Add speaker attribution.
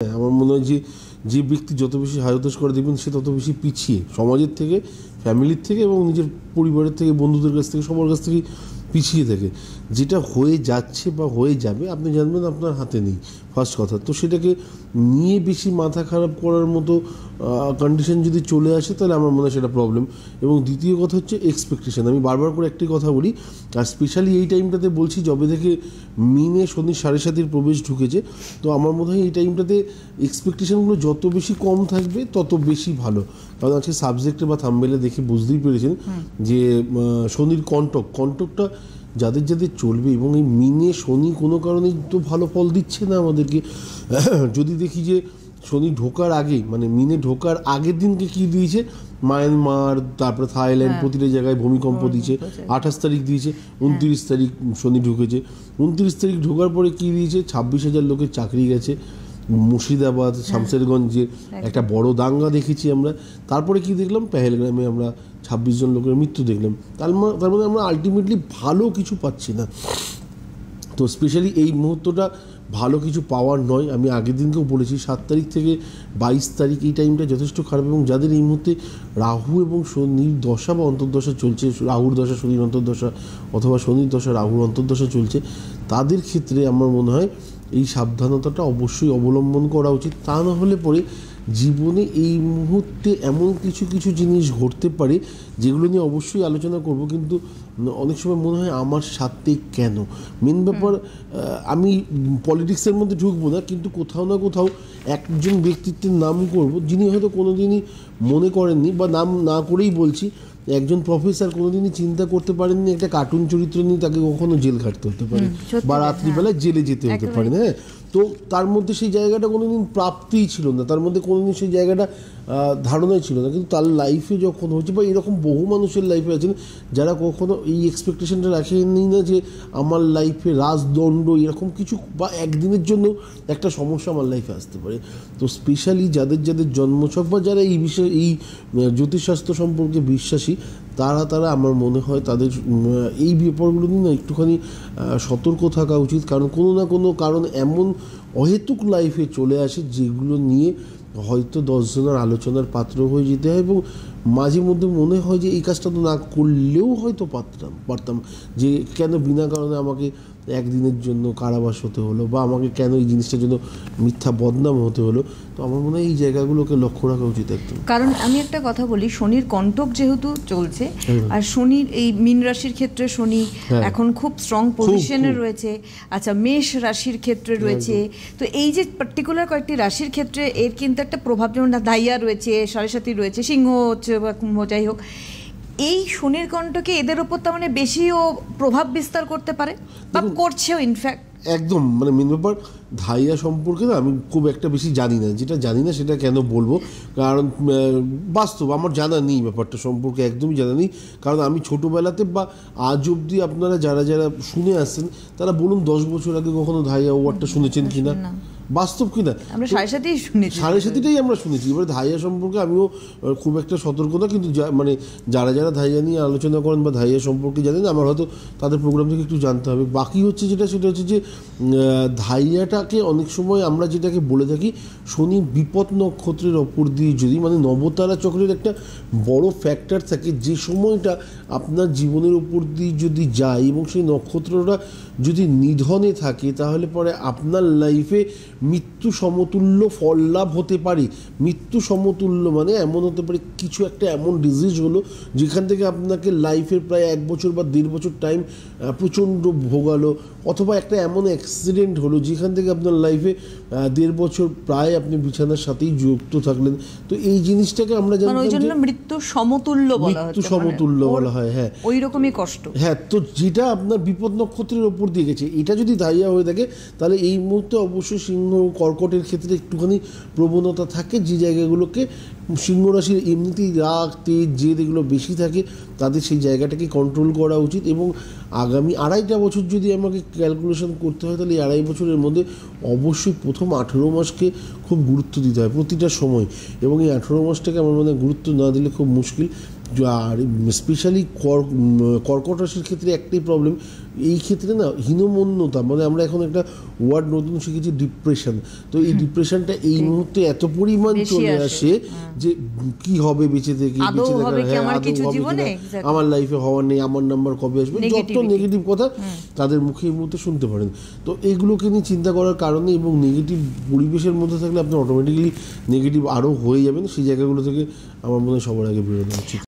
Speaker 1: আমার মনে হয় যে যে ব্যক্তি যত বেশি হায়তাস করে দেখবেন সে তত বেশি পিছিয়ে সমাজের থেকে, ফ্যামিলির থেকে এবং নিজের পরিবারের থেকে, বন্ধুদের কাছ থেকে, সবার কাছ থেকে পিছিয়ে থাকে। যেটা হয়ে যাচ্ছে বা হয়ে যাবে আপনি জানবেন আপনার হাতে নেই, ফার্স্ট কথা। তো সেটাকে নিয়ে বেশি মাথা খারাপ করার মতো কন্ডিশন যদি চলে আসে তাহলে আমার মনে হয় সেটা প্রবলেম। এবং দ্বিতীয় কথা হচ্ছে এক্সপেকটেশন। আমি বারবার করে একটি কথা বলি, আর স্পেশালি এই টাইমটাতে বলছি, যবে থেকে মিনে শনি 7.5 প্রবেশ ঢুকেছে, তো আমার মনে হয় এই টাইমটাতে এক্সপেকটেশনগুলো যত বেশি কম থাকবে তত বেশি ভালো। কারণ আজকে সাবজেক্টে বা থাম্বনেলে দেখে বুঝতেই পেরেছেন যে শনির কন্টকটা যাদের যাদের চলবে, এবং এই মিনে শনি কোনো কারণেই তো ভালো ফল দিচ্ছে না আমাদেরকে। যদি দেখি যে শনি ঢোকার আগে, মানে মিনে ঢোকার আগের দিনকে কি দিয়েছে, মায়ানমার, তারপরে থাইল্যান্ড, প্রতিটা জায়গায় ভূমিকম্প দিয়েছে। 28 তারিখ দিয়েছে, 29 তারিখ শনি ঢুকেছে। 29 তারিখ ঢোকার পরে কি দিয়েছে, 26,000 লোকের চাকরি গেছে। মুর্শিদাবাদ, শামশেরগঞ্জে একটা বড় দাঙ্গা দেখেছি আমরা। তারপরে কি দেখলাম, পেহেলগ্রামে আমরা 26 জন লোকের মৃত্যু দেখলাম। তার মানে আমরা আলটিমেটলি ভালো কিছু পাচ্ছি না। তো স্পেশালি এই মুহূর্তটা ভালো কিছু পাওয়ার নয়। আমি আগের দিনকেও বলেছি 7 তারিখ থেকে 22 তারিখ এই টাইমটা যথেষ্ট খারাপ। এবং যাদের এই মুহূর্তে রাহু এবং শনির দশা বা অন্তর্দশা চলছে, রাহুর দশা শনির অন্তর্দশা, অথবা শনির দশা রাহুর অন্তর্দশা চলছে, তাদের ক্ষেত্রে আমার মনে হয় এই সাবধানতাটা অবশ্যই অবলম্বন করা উচিত। তা না হলে পরে জীবনে এই মুহূর্তে এমন কিছু কিছু জিনিস ঘটতে পারে যেগুলো নিয়ে অবশ্যই আলোচনা করব, কিন্তু অনেক সময় মনে হয় আমার সাথে কেন। মেন ব্যাপার, আমি পলিটিক্সের মধ্যে ঢুকবো না, কিন্তু কোথাও না কোথাও একজন ব্যক্তিত্বের নাম করব যিনি হয়তো কোনোদিনই মনে করেননি, বা নাম না করেই বলছি, একজন প্রফেসর কোনোদিনই চিন্তা করতে পারেননি একটা কার্টুন চরিত্র নিয়ে তাকে কখনো জেল খাটতে হতে পারে, বা রাত্রিবেলায় জেলে যেতে হতে পারে। হ্যাঁ, তো তার মধ্যে সেই জায়গাটা কোনোদিন প্রাপ্তিই ছিল না, তার মধ্যে কোনোদিন সেই জায়গাটা ধারণাই ছিল না। কিন্তু তার লাইফে যখন হচ্ছে, বা এরকম বহু মানুষের লাইফে আছেন যারা কখনো এই এক্সপেকটেশনটা রাখেননি না যে আমার লাইফে রাজদণ্ড এরকম কিছু, বা একদিনের জন্য একটা সমস্যা আমার লাইফে আসতে পারে। তো স্পেশালি যাদের যাদের জন্মছক, বা যারা এই বিষয়ে, এই জ্যোতিষশাস্ত্র সম্পর্কে বিশ্বাসী, তারা আমার মনে হয় তাদের এই ব্যাপারগুলো নিয়ে না একটুখানি সতর্ক থাকা উচিত। কারণ কোনো না কোনো কারণ এমন অহেতুক লাইফে চলে আসে যেগুলো নিয়ে হয়তো 10 জনের আলোচনার পাত্র হয়ে যেতে হয়। এবং মাঝে মধ্যে মনে হয় যে এই কাজটা তো না করলেও হয়তো পারতাম, যে কেন বিনা কারণে আমাকে একদিনের জন্য কারাবাস হতে হলো, বা আমাকে কেন এই জিনিসটার জন্য মিথ্যা বদনাম হতে হলো। তো আমার মনে হয় এই জায়গাগুলোকে লক্ষ্য রাখা উচিত একদম।
Speaker 2: কারণ আমি একটা কথা বলি, শনির কন্টক যেহেতু চলছে, আর শনির এই মীন রাশির ক্ষেত্রে শনি এখন খুব স্ট্রং পজিশনে রয়েছে। আচ্ছা, মেষ রাশির ক্ষেত্রে রয়েছে। তো এই যে পার্টিকুলার কয়েকটি রাশির ক্ষেত্রে এর কিন্তু একটা প্রভাব, যেমন ধাইয়া রয়েছে, সরস্বতী রয়েছে, সিংহ হচ্ছে বা কুম্ভ, যাই হোক, এই শনির কণ্ঠকে এদের ওপর তার মানে বেশিও প্রভাব বিস্তার করতে পারে, বা করছেও ইনফ্যাক্ট।
Speaker 1: একদম, মানে মেন ব্যাপার ধাইয়া সম্পর্কে না আমি খুব একটা বেশি জানি না। যেটা জানি না সেটা কেন বলবো, কারণ বাস্তব আমার জানা নেই, ব্যাপারটা সম্পর্কে একদমই জানা নেই। কারণ আমি ছোটোবেলাতে বা আজ অবধি আপনারা যারা যারা শুনে আসছেন তারা বলুন 10 বছর আগে কখনো ধাইয়া ওয়ার্ডটা শুনেছেন কিনা, বাস্তব কিনা।
Speaker 2: আমরা
Speaker 1: 7.5টাই আমরা শুনেছি। এবার ধাইয়া সম্পর্কে আমিও খুব একটা সতর্ক না, কিন্তু মানে যারা যারা ধাইয়া নিয়ে আলোচনা করেন বা ধাইয়া সম্পর্কে জানেন, আমার হয়তো তাদের প্রোগ্রাম থেকে একটু জানতে হবে। বাকি হচ্ছে সেটা হচ্ছে যে ধাইয়াটাকে অনেক সময় আমরা যেটাকে বলে থাকি, শনি বিপদ নক্ষত্রের ওপর দিয়ে যদি, মানে নবতারা চক্রের একটা বড় ফ্যাক্টর থাকে, যে সময়টা আপনার জীবনের উপর দিয়ে যদি যায় এবং সেই নক্ষত্রটা যদি নিধনে থাকে, তাহলে পরে আপনার লাইফে মৃত্যু সমতুল্য ফল লাভ হতে পারে। মৃত্যু সমতুল্য মানে এমন হতে পারে কিছু একটা এমন ডিজিজ হলো যেখান থেকে আপনাকে লাইফের প্রায় 1 বছর বা 1.5 বছর টাইম প্রচণ্ড ভোগালো, অথবা একটা এমন অ্যাক্সিডেন্ট হলো যেখান থেকে আপনার লাইফে 1.5 বছর প্রায় আপনি বিছানার সাথেই যুক্ত থাকলেন। তো এই জিনিসটাকে আমরা জানি
Speaker 2: মৃত্যু সমতুল্য বলা হয়।
Speaker 1: হ্যাঁ,
Speaker 2: ওই রকমই কষ্ট।
Speaker 1: হ্যাঁ, তো যেটা আপনার বিপদ নক্ষত্রের ওপর দিয়ে গেছে, এটা যদি ধাইয়া হয়ে থাকে, তাহলে এই মুহূর্তে অবশ্যই সিংহ কর্কটের ক্ষেত্রে একটুখানি প্রবণতা থাকে, যে জায়গাগুলোকে সিংহ রাশির এমনিতেই রাগ, তেজ, জেদ এগুলো বেশি থাকে, তাদের সেই জায়গাটাকে কন্ট্রোল করা উচিত। এবং আগামী 2.5টা বছর যদি আমাকে ক্যালকুলেশন করতে হয়, তাহলে এই 2.5 বছরের মধ্যে অবশ্যই প্রথম 18 মাসকে খুব গুরুত্ব দিতে হয় প্রতিটা সময়। এবং এই 18 মাসটাকে আমার মনে হয় গুরুত্ব না দিলে খুব মুশকিল। আর স্পেশালি কর্কট রাশির ক্ষেত্রে একটাই প্রবলেম, এই ক্ষেত্রে না হীনমন্যতা, মানে আমরা এখন একটা ওয়ার্ড নতুন শিখেছি ডিপ্রেশন। তো এই ডিপ্রেশনটা এই মুহূর্তে এত পরিমাণ চলে আসে যে কি হবে বেঁচে থেকে, আমার লাইফে হওয়ার নেই, আমার নাম্বার কবে আসবে, যত নেগেটিভ কথা তাদের মুখে এই মুহূর্তে শুনতে পারেন। তো এইগুলোকে নিয়ে চিন্তা করার কারণে এবং নেগেটিভ পরিবেশের মধ্যে থাকলে আপনি অটোমেটিক্যালি নেগেটিভ আরও হয়ে যাবেন। সেই জায়গাগুলো থেকে আমার মনে হয় সবার আগে বেরোনো উচিত।